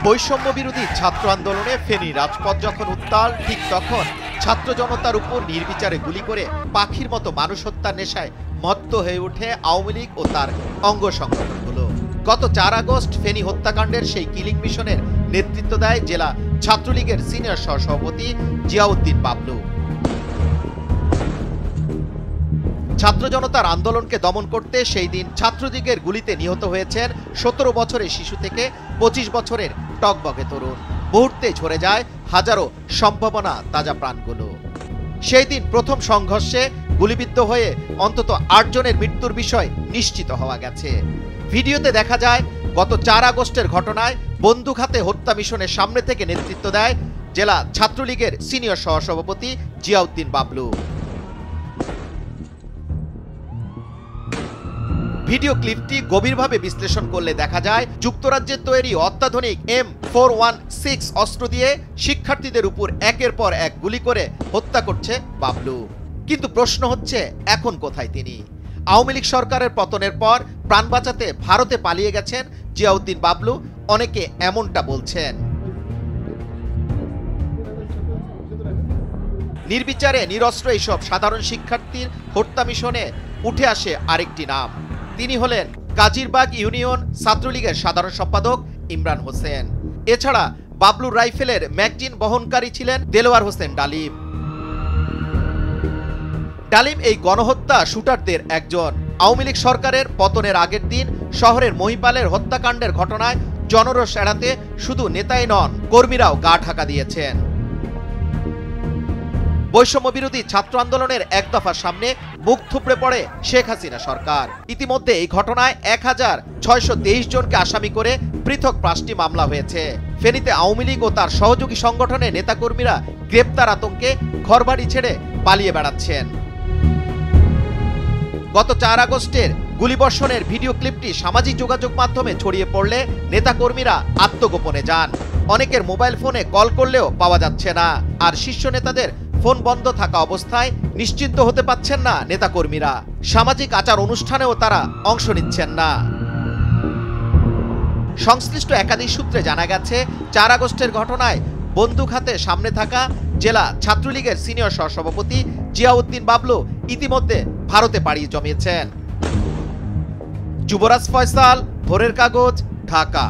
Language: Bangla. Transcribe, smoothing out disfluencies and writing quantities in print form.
বৈষম্য বিরোধী ছাত্র আন্দোলনে ফেনী রাজপথ যখন উত্তাল, ঠিক তখন ছাত্র জনতার উপর নির্বিচারে গুলি করে পাখির মতো মানুষ হত্যার নেশায় মত্ত হয়ে ওঠে আওয়ামী লীগ ও তার অঙ্গ সংগঠনগুলো। গত 4 আগস্ট ফেনী হত্যাকাণ্ডের সেই কিলিং মিশনের নেতৃত্ব দেয় জেলা ছাত্রলীগের সিনিয়র সহসভাপতি জিয়াউদ্দিন বাবলু। ছাত্র জনতার আন্দোলনকে দমন করতে সেই দিন ছাত্রলীগের গুলিতে নিহত হয়েছেন 17 বছরের শিশু থেকে 25 বছরের টকবকে তরুণ। মুহূর্তে ঝরে যায় হাজারো সম্ভাবনা তাজা প্রাণগুলো। সেই দিন প্রথম সংঘর্ষে গুলিবিদ্ধ হয়ে অন্তত 8 জনের মৃত্যুর বিষয় নিশ্চিত হওয়া গেছে। ভিডিওতে দেখা যায় গত 4 আগস্টের ঘটনায় বন্দুক হাতে হত্যা মিশনের সামনে থেকে নেতৃত্ব দেয় জেলা ছাত্রলীগের সিনিয়র সহসভাপতি জিয়াউদ্দিন বাবলু। ভিডিও ক্লিপটি গভীরভাবে বিশ্লেষণ করলে দেখা যায় যুক্তরাজ্যের তৈরি অত্যাধুনিক M416 অস্ত্র দিয়ে শিক্ষার্থীদের উপর একের পর এক গুলি করে হত্যা করছে বাবলু। কিন্তু প্রশ্ন হচ্ছে, এখন কোথায় তিনি? আওয়ামী লীগ সরকারের পতনের পর প্রাণ বাঁচাতে ভারতে পালিয়ে গেছেন জিয়াউদ্দিন বাবলু, অনেকে এমনটা বলছেন। নির্বিচারে নিরস্ত্র এইসব সাধারণ শিক্ষার্থীর হত্যা মিশনে উঠে আসে আরেকটি নাম। তিনি হলেন কাজিরবাগ ইউনিয়ন ছাত্রলীগের সাধারণ সম্পাদক ইমরান হোসেন। এছাড়া বাবলুর রাইফেলের ম্যাগজিন বহনকারী ছিলেন দেলোয়ার হোসেন ডালিম। ডালিম এই গণহত্যা শুটারদের একজন। আওয়ামী লীগ সরকারের পতনের আগের দিন শহরের মহিপালের হত্যাকাণ্ডের ঘটনায় জনরোষ এড়াতে শুধু নেতাই নন, কর্মীরাও গা ঢাকা দিয়েছেন। বৈষম্য বিরোধী ছাত্র আন্দোলনের এক দফার সামনে মুখ থুবড়ে পড়ে শেখ হাসিনা সরকার। ইতিমধ্যে এই ঘটনায় 1623 জনকে আসামি করে পৃথক 5টি মামলা হয়েছে। ফেনীতে আওয়ামী লীগ ও তার সহযোগী সংগঠনের নেতাকর্মীরা গ্রেপ্তার আতঙ্কে ঘরবাড়ি ছেড়ে পালিয়ে বেড়াচ্ছেন। গত 4 আগস্টের গুলিবর্ষণের ভিডিও ক্লিপটি সামাজিক যোগাযোগ মাধ্যমে ছড়িয়ে পড়লে নেতাকর্মীরা আত্মগোপনে যান। অনেকের মোবাইল ফোনে কল করলেও পাওয়া যাচ্ছে না। আর শীর্ষ নেতাদের ফোন বন্ধ থাকা অবস্থায় নিশ্চিন্ত হতে পারছেন না নেতাকর্মীরা। সামাজিক আচার অনুষ্ঠানেও তারা অংশ নিচ্ছেন না। সংশ্লিষ্ট একাধিক সূত্রে জানা গেছে 4 আগস্টের ঘটনায় বন্দুক হাতে সামনে থাকা জেলা ছাত্রলীগের সিনিয়র সহসভাপতি জিয়াউদ্দিন বাবলু ইতিমধ্যে ভারতে পাড়ি জমিয়েছেন। যুবরাজ ফয়সাল, ভোরের কাগজ, ঢাকা।